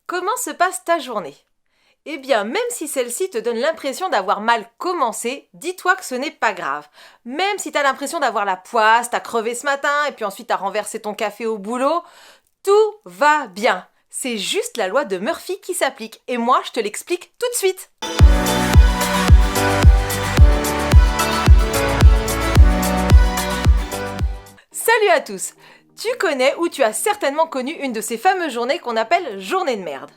Comment se passe ta journée? Eh bien, même si celle-ci te donne l'impression d'avoir mal commencé, dis-toi que ce n'est pas grave. Même si t'as l'impression d'avoir la poisse, t'as crevé ce matin et puis ensuite t'as renversé ton café au boulot, tout va bien. C'est juste la loi de Murphy qui s'applique et moi je te l'explique tout de suite. Salut à tous! Tu connais ou tu as certainement connu une de ces fameuses journées qu'on appelle journée de merde.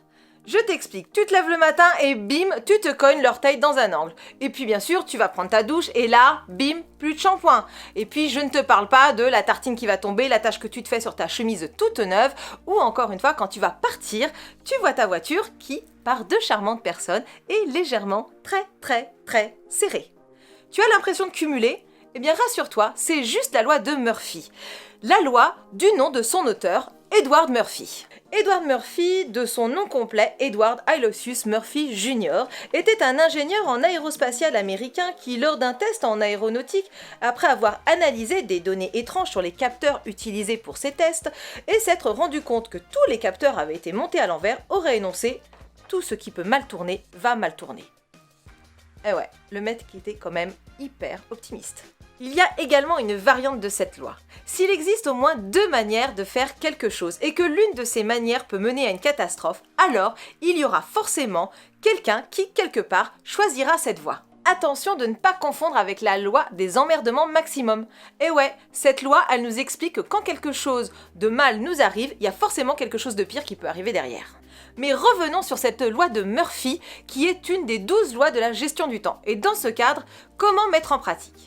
Je t'explique, tu te lèves le matin et bim, tu te cognes l'orteil dans un angle. Et puis bien sûr, tu vas prendre ta douche et là, bim, plus de shampoing. Et puis je ne te parle pas de la tartine qui va tomber, la tache que tu te fais sur ta chemise toute neuve, ou encore une fois, quand tu vas partir, tu vois ta voiture qui, par deux charmantes personnes, est légèrement très serrée. Tu as l'impression de cumuler? Eh bien rassure-toi, c'est juste la loi de Murphy. La loi du nom de son auteur, Edward Murphy. Edward Murphy, de son nom complet, Edward Aloysius Murphy Jr., était un ingénieur en aérospatial américain qui, lors d'un test en aéronautique, après avoir analysé des données étranges sur les capteurs utilisés pour ces tests, et s'être rendu compte que tous les capteurs avaient été montés à l'envers, aurait énoncé « Tout ce qui peut mal tourner va mal tourner ». Eh ouais, le mec qui était quand même hyper optimiste. Il y a également une variante de cette loi. S'il existe au moins deux manières de faire quelque chose et que l'une de ces manières peut mener à une catastrophe, alors il y aura forcément quelqu'un qui, quelque part, choisira cette voie. Attention de ne pas confondre avec la loi des emmerdements maximum. Et ouais, cette loi, elle nous explique que quand quelque chose de mal nous arrive, il y a forcément quelque chose de pire qui peut arriver derrière. Mais revenons sur cette loi de Murphy, qui est une des 12 lois de la gestion du temps. Et dans ce cadre, comment mettre en pratique ?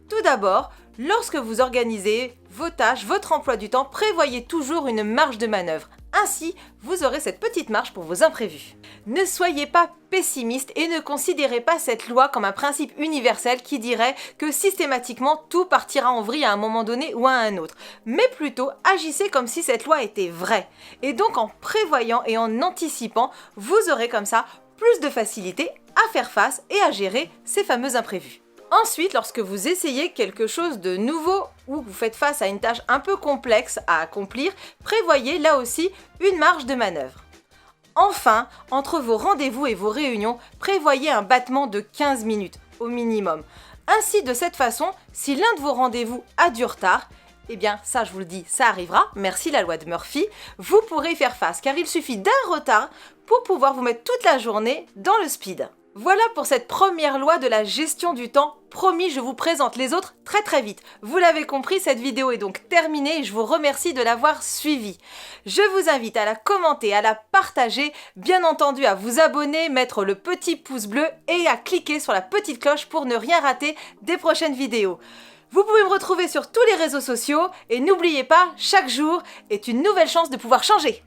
Tout d'abord, lorsque vous organisez vos tâches, votre emploi du temps, prévoyez toujours une marge de manœuvre. Ainsi, vous aurez cette petite marge pour vos imprévus. Ne soyez pas pessimiste et ne considérez pas cette loi comme un principe universel qui dirait que systématiquement tout partira en vrille à un moment donné ou à un autre, mais plutôt agissez comme si cette loi était vraie. Et donc en prévoyant et en anticipant, vous aurez comme ça plus de facilité à faire face et à gérer ces fameux imprévus. Ensuite, lorsque vous essayez quelque chose de nouveau ou vous faites face à une tâche un peu complexe à accomplir, prévoyez là aussi une marge de manœuvre. Enfin, entre vos rendez-vous et vos réunions, prévoyez un battement de 15 minutes au minimum. Ainsi, de cette façon, si l'un de vos rendez-vous a du retard, eh bien ça je vous le dis, ça arrivera, merci la loi de Murphy, vous pourrez y faire face car il suffit d'un retard pour pouvoir vous mettre toute la journée dans le speed. Voilà pour cette première loi de la gestion du temps. Promis, je vous présente les autres très vite. Vous l'avez compris, cette vidéo est donc terminée et je vous remercie de l'avoir suivie. Je vous invite à la commenter, à la partager, bien entendu à vous abonner, mettre le petit pouce bleu et à cliquer sur la petite cloche pour ne rien rater des prochaines vidéos. Vous pouvez me retrouver sur tous les réseaux sociaux et n'oubliez pas, chaque jour est une nouvelle chance de pouvoir changer.